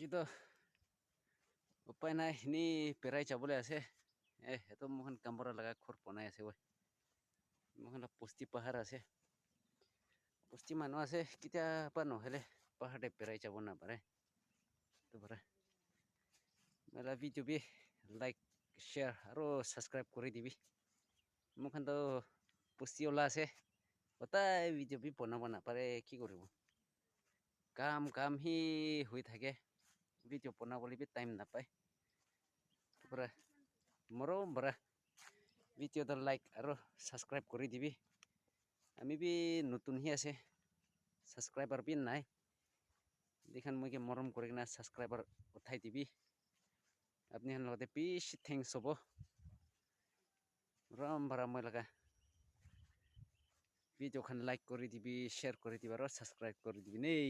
আজিতো উপায় নাই নি পেৰাই যাবলৈ আছে সেইটো মোখন কাম কৰা লগা ঘৰ বনাই আছে মোখন পুষ্টি পাহাৰ আছে পুষ্টি মানুহ আছে কেতিয়াবা নহ'লে পাহাৰতে পেৰাই যাব নাপাৰে মেলা ভিডিঅ' বি লাইক শ্বেয়াৰ আৰু ছাবস্ক্ৰাইব কৰি দিবি মোখানতো পুষ্টি ওলা আছে গোটাই ভিডিঅ' বি বনাব নাপাৰে কি কৰিব কাম হি হৈ থাকে ভিডিঅ' বনাবলৈ বি টাইম নাপায় মোৰো বৰা ভিডিঅ'টো লাইক আৰু ছাবস্ক্ৰাইব কৰি দিবি আমি বি নতুনহি আছে ছাবস্ক্ৰাইবাৰ বি নাই দেখান মই মৰম কৰি কিনে ছাবস্ক্ৰাইবাৰ উঠাই দিবি আপুনি লগতে পিছ থেংকছ হ'ব মৰম বাৰা মই লগা ভিডিঅ'খন লাইক কৰি দিবি শ্বেয়াৰ কৰি দিবি আৰু ছাবস্ক্ৰাইব কৰি দিবি নেই